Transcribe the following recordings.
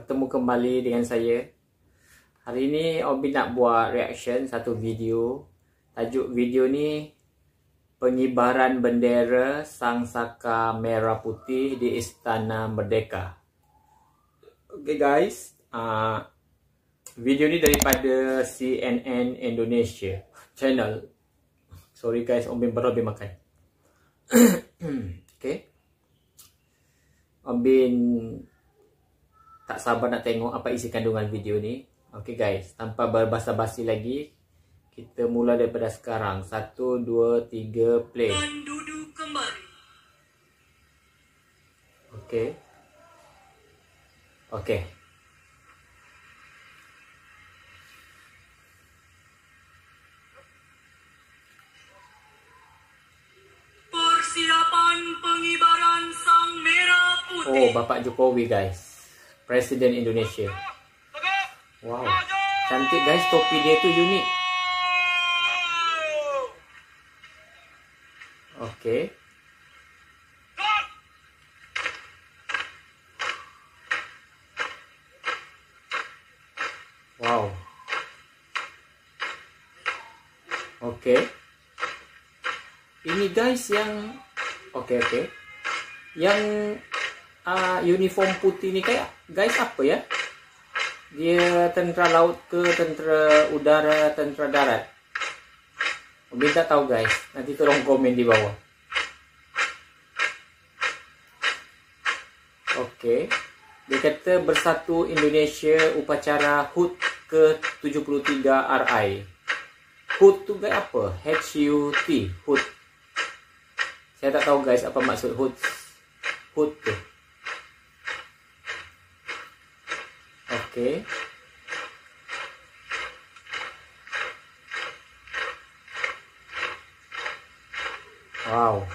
bertemu kembali dengan saya. Hari ini Obi nak buat reaction satu video. Tajuk video ni pengibaran bendera Sang Saka Merah Putih di Istana Merdeka. Okay guys, video ni daripada CNN Indonesia channel. Sorry guys, Obi baru habis makan. Okay, Obi tak sabar nak tengok apa isi kandungan video ni. Okay guys, tanpa berbasa-basi lagi, kita mula daripada sekarang. 1, 2, 3, play. Duduk kembali. Okay. Okay. Persiapan pengibaran Sang Merah Putih. Oh, Bapak Jokowi guys, Presiden Indonesia. Wow, cantik guys, topi dia tu unik. Okay. Wow. Okay. Ini guys yang okay. Yang uniform putih ni kayak guys apa ya? Dia tentera laut ke tentera udara, tentera darat? Minta tahu guys. Nanti tolong komen di bawah. Oke. Dia kata Bersatu Indonesia upacara HUT ke-73 RI. HUT tu guys apa? HUT. HUT. Saya tak tahu guys apa maksud HUT. HUT tu. Oke. Wow.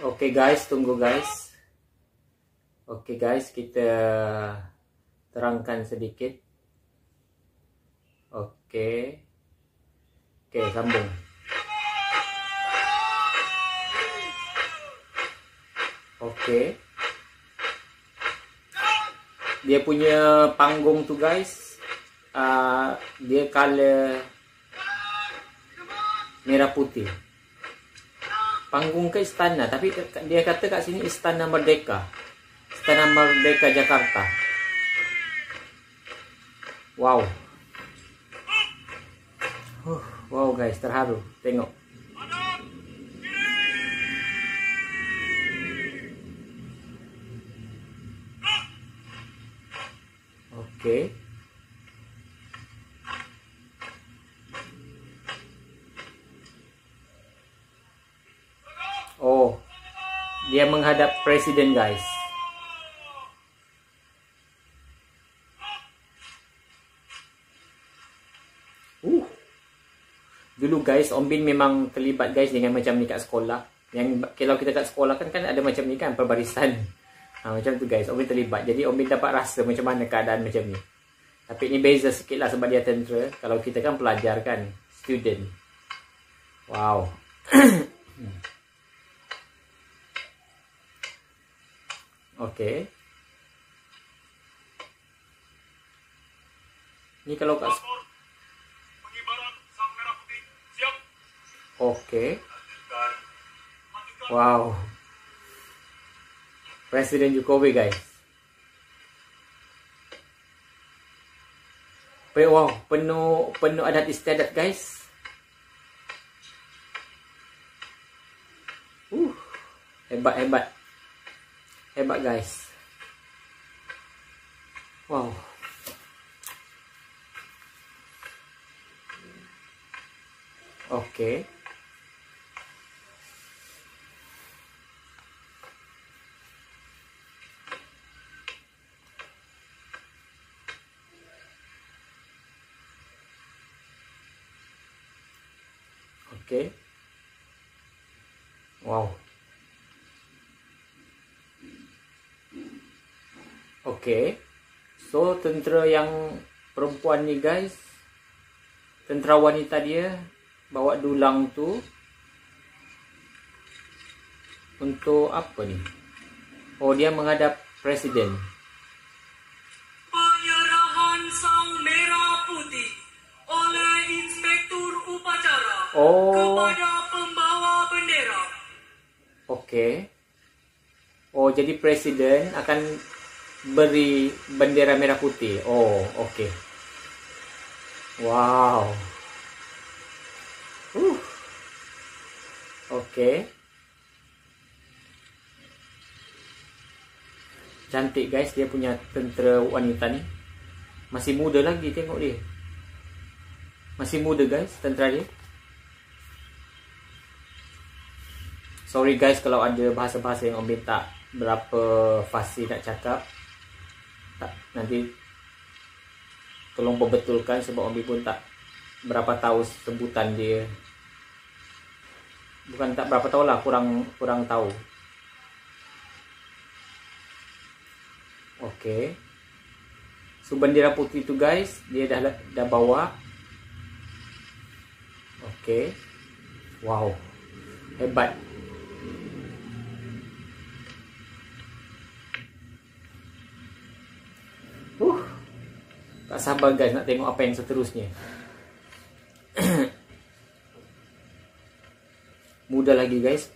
Oke guys, tunggu guys. Oke guys, kita terangkan sedikit. Oke, sambung. Oke. Dia punya panggung tu guys, dia color merah putih. Panggung ke istana, tapi dia kata kat sini Istana Merdeka. Istana Merdeka Jakarta. Wow. Wow guys, terharu tengok. Oke. Oh, dia menghadap presiden guys. Dulu guys, Om Bin memang terlibat guys dengan macam ni kat sekolah. Yang kalau kita kat sekolah kan ada macam ni kan, perbarisan. Macam tu guys, Om Bin terlibat. Jadi Om Bin dapat rasa macam mana keadaan macam ni. Tapi ini beza sikit lah sebab dia tentera. Kalau kita kan pelajar kan, student. Wow. Oke. Ini kalau kat Oke. Wow. Presiden Jokowi guys. Wow, penuh adat istiadat guys. Hebat. Hebat guys. Wow. Oke. Oke. Wow. Oke. So tentera yang perempuan ni guys, tentera wanita dia bawa dulang tu Untuk apa ni? Oh, dia menghadap presiden. Penyerahan sang merah putih oleh Inspektur Upacara kepada pembawa bendera. Okey. Oh, jadi presiden akan beri bendera merah putih. Oh, okey. Wow. Okey. Cantik guys, dia punya tentera wanita ni. Masih muda lagi, tengok dia. Masih muda guys, tentera dia. Sorry guys kalau ada bahasa-bahasa yang Om Bin tak berapa fasih nak cakap. Tak, nanti tolong perbetulkan sebab Om Bin pun tak berapa tahu sebutan dia. Bukan tak berapa tahu lah, kurang tahu. Okey. So bendera putih tu guys, dia dah bawa. Okey. Wow. Hebat. Tak sabar guys nak tengok apa yang seterusnya. Muda lagi guys.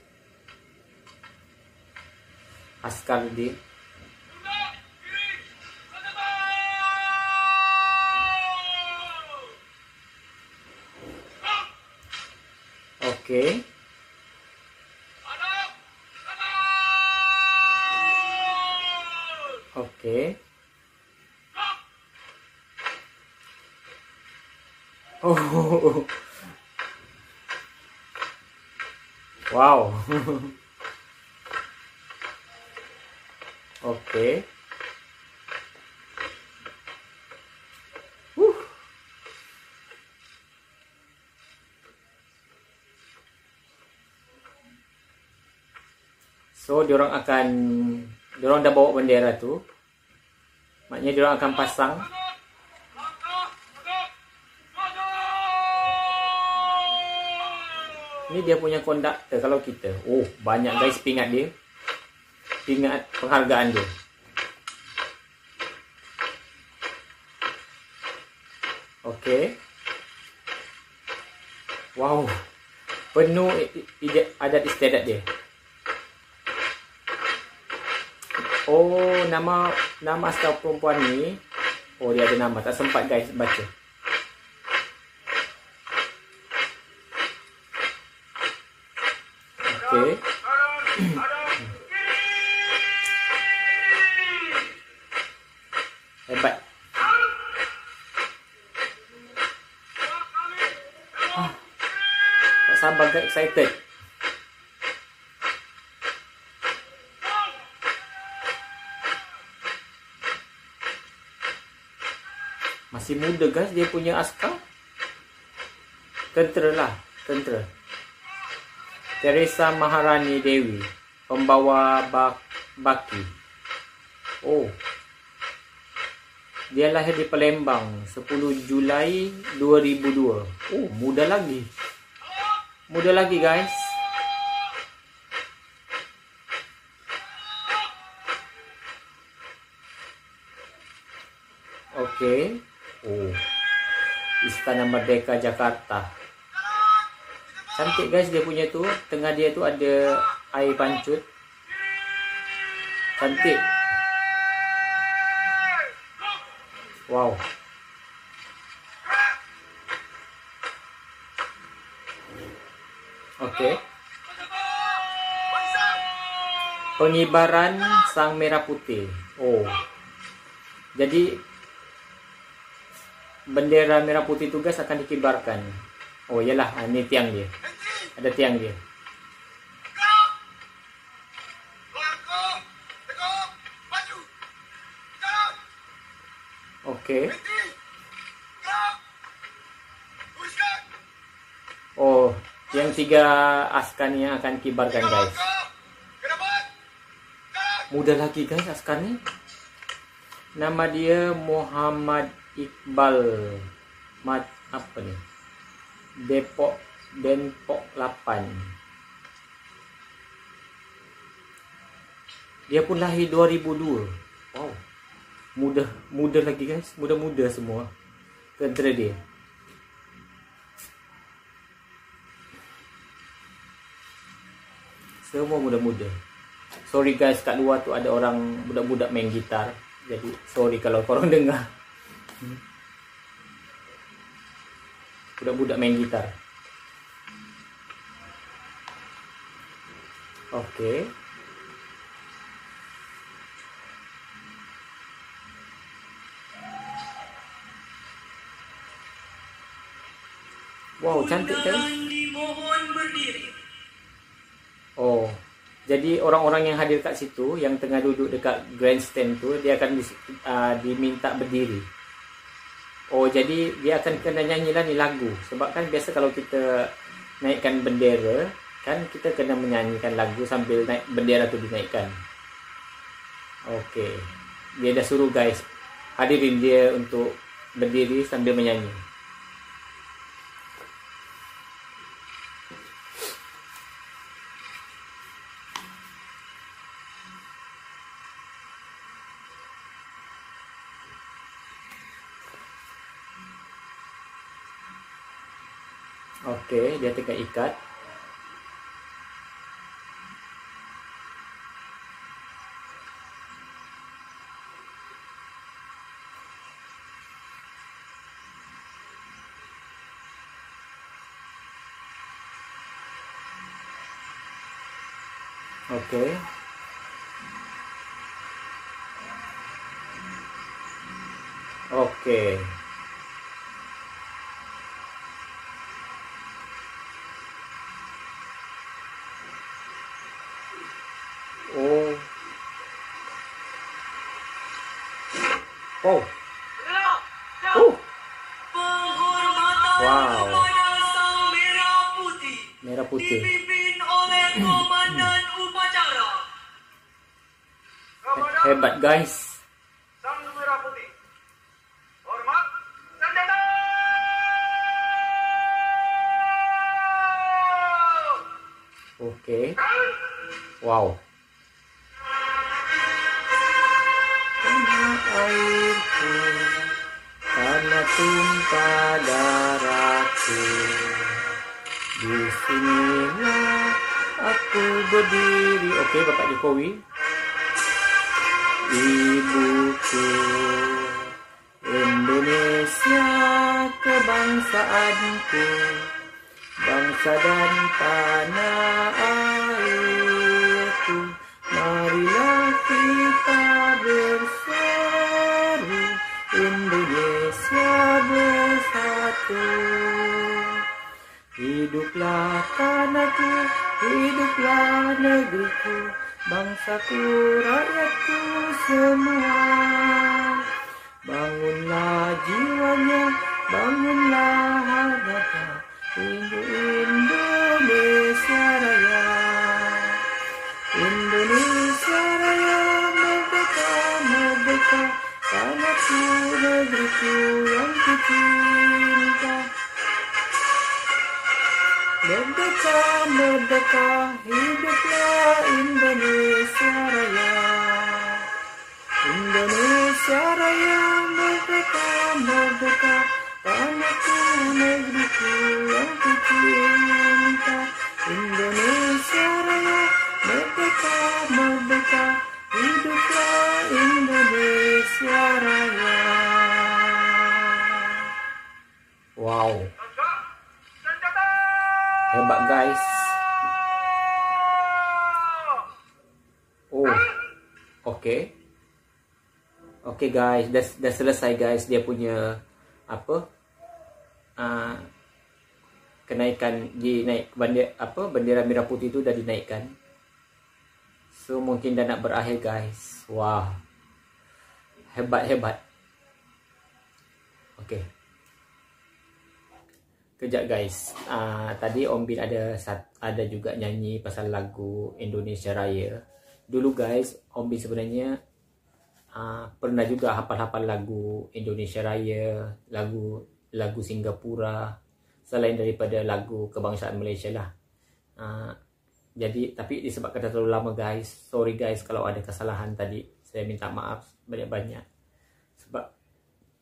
Askar dia. Okey. Okey. Oh. Wow. Okey. So diorang dah bawa bendera tu. Maknanya diorang akan pasang. Ini dia punya konduktor kalau kita. Oh, banyak guys pingat dia. Pingat penghargaan dia. Okey. Wow. Penuh adat istiadat dia. Oh, nama askar perempuan ni. Oh, dia ada nama. Tak sempat guys baca. Okey. Hebat. Tak sabar guys, excited. Masih muda guys dia punya askar. Tentera lah, tentera. Teresa Maharani Dewi, pembawa baki. Oh. Dia lahir di Palembang 10 Julai 2002. Oh, muda lagi. Muda lagi guys. Okey. Oh. Istana Merdeka Jakarta. Cantik guys dia punya tu. Tengah dia tu ada air pancut. Cantik. Wow. Okey. Pengibaran sang merah putih. Oh. Jadi bendera merah putih tu guys akan dikibarkan. Oh yalah, ini tiang dia. Ada tiang dia. Okey. Oh, yang 3 askar ni yang akan kibarkan guys. Muda lagi guys askar ni. Nama dia Muhammad Iqbal. Apa ni? Denpok 8. Dia pun lahir 2002. Wow. Muda lagi guys. Muda-muda semua. Tentera dia. Semua muda-muda. Sorry guys, kat luar tu ada orang budak-budak main gitar. Jadi sorry kalau korang dengar. Budak-budak main gitar. Okey. Wow, cantik kan? Dimohon berdiri. Oh, jadi orang-orang yang hadir kat situ, yang tengah duduk dekat grandstand tu, dia akan diminta berdiri. Oh, jadi dia akan kena nyanyilah ni lagu. Sebab kan biasa kalau kita naikkan bendera, kan kita kena menyanyikan lagu sambil naik bendera tu dinaikkan. Okey. Dia dah suruh guys hadirin dia untuk berdiri sambil menyanyi. Okey, dia tengah ikat. Okey. Okey. Oh. Oh. Oh. Penghormatan Wow. kepada Sang Merah Putih. Merah Putih. Dipimpin oleh Komandan Upacara. Hebat guys. Sang Merah Putih. Hormat senjata. Okey. Wow. Tanah airku, tanah tumpah darahku. Di sinilah aku berdiri. Okey, Bapak Jokowi. Ibuku, Indonesia kebangsaanku, bangsa dan tanah airku. Marilah kita berseru, Indonesia bersatu. Hiduplah tanahku, hiduplah negeriku, bangsaku, rakyatku semua. Bangunlah jiwanya, bangunlah harganya, Indonesia Raya. Indonesia Raya, merdeka, merdeka, tanahku, negeriku yang ku cinta. Merdeka, merdeka, hiduplah Indonesia Raya. Indonesia Raya, merdeka, merdeka, tanahku, negeriku yang ku cinta. Indonesia Raya, merdeka, merdeka, hiduplah Indonesia Raya. Wow. Hebat guys. Oh. Okey. Okey guys, dah selesai guys dia punya apa? Kenaikan bendera merah putih tu dah dinaikkan. So mungkin dah nak berakhir guys. Wah. Hebat. Okey. Kejap guys. Tadi Om Bin ada juga nyanyi pasal lagu Indonesia Raya. Dulu guys, Om Bin sebenarnya pernah juga hafal-hafal lagu Indonesia Raya, lagu Singapura, selain daripada lagu kebangsaan Malaysia lah. Jadi tapi disebabkan dah terlalu lama guys, sorry guys kalau ada kesalahan tadi, saya minta maaf banyak-banyak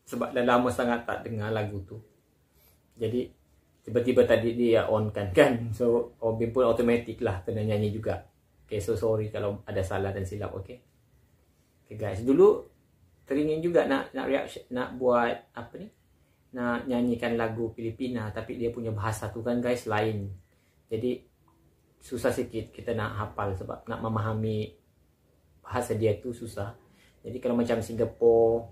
sebab dah lama sangat tak dengar lagu tu. Jadi tiba-tiba tadi dia on kan, so Obin pun automatic lah kena nyanyi juga. Okay, so sorry kalau ada salah dan silap. Okay guys, dulu teringin juga nak reaction, nak buat apa ni, nak nyanyikan lagu Filipina, tapi dia punya bahasa tu kan guys lain, jadi susah sikit kita nak hafal sebab nak memahami bahasa dia tu susah. Jadi kalau macam Singapura,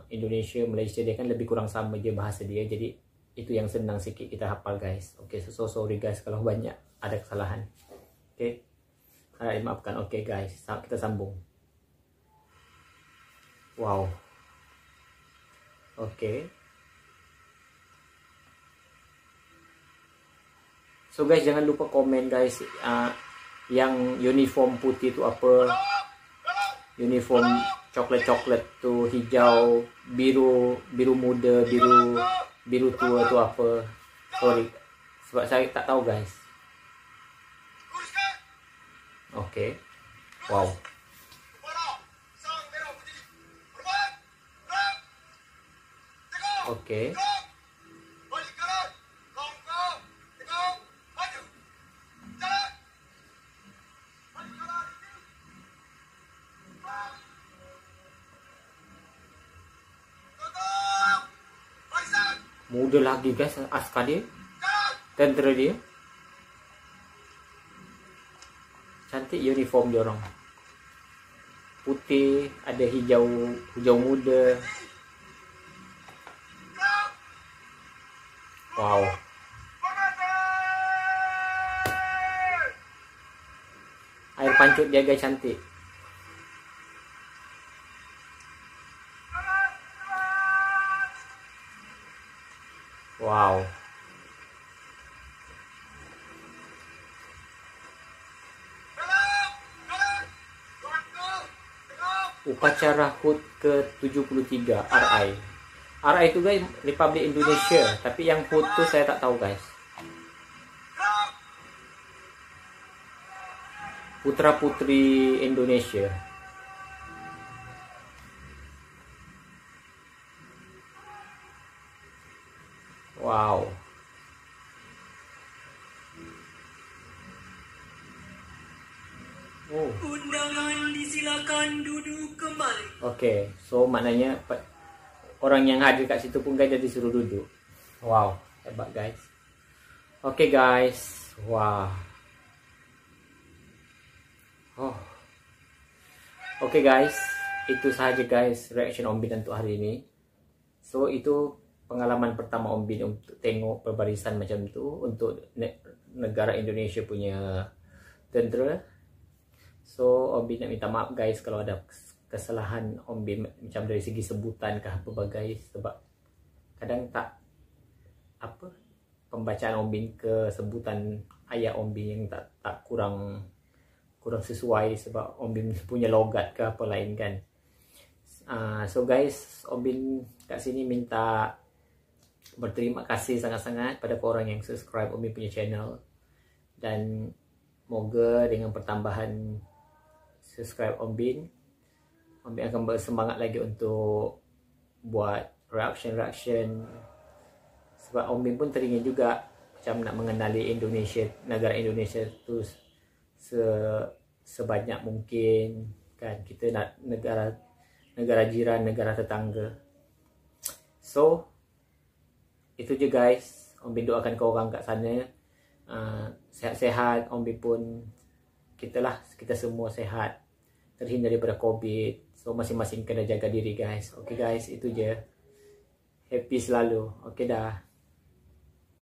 Indonesia, Malaysia, dia kan lebih kurang sama je bahasa dia, jadi itu yang senang sikit kita hafal guys. Okay, so sorry guys kalau banyak ada kesalahan. Okay, harap dimaafkan. Okay guys, kita sambung. Wow. Okay, so guys jangan lupa komen guys, yang uniform putih tu apa, uniform coklat tu hijau, biru muda, biru tua tu apa. Sorry sebab saya tak tahu guys. Okay, wow. Okay, muda lagi guys askar dia, tentera dia, cantik uniform dia orang, putih ada hijau muda. Wow, air pancut dia guys cantik. Wow. Upacara HUT ke-73 RI. RI itu guys Republik Indonesia, tapi yang HUT tu saya tak tahu guys. Putra Putri Indonesia. Wow. Oh. Undangan disilakan duduk kembali. Okay, so maknanya orang yang hadir kat situ pun guys dah disuruh duduk. Wow, hebat guys. Okay guys, wow. Oh. Okay guys, itu sahaja guys reaction Om Bin untuk hari ini. So itu pengalaman pertama Om Bin untuk tengok perbarisan macam tu untuk negara Indonesia punya tentera. So Om Bin nak minta maaf guys kalau ada kesalahan Om Bin macam dari segi sebutan ke apa bagai, sebab kadang tak apa pembacaan Om Bin ke sebutan ayat Om Bin yang tak kurang sesuai sebab Om Bin punya logat ke apa lain kan. So guys, Om Bin kat sini minta berterima kasih sangat-sangat pada korang yang subscribe Om Bin punya channel, dan moga dengan pertambahan subscribe Om Bin akan bersemangat lagi untuk buat reaction sebab Om Bin pun teringin juga macam nak mengenali Indonesia, negara Indonesia tu sebanyak mungkin kan. Kita nak negara jiran, negara tetangga. So itu je guys, Om Bin doakan korang kat sana sehat-sehat. Om Bin pun kita semua sehat, terhindar daripada COVID. So masing-masing kena jaga diri guys. Okay guys, itu je. Happy selalu. Okay dah.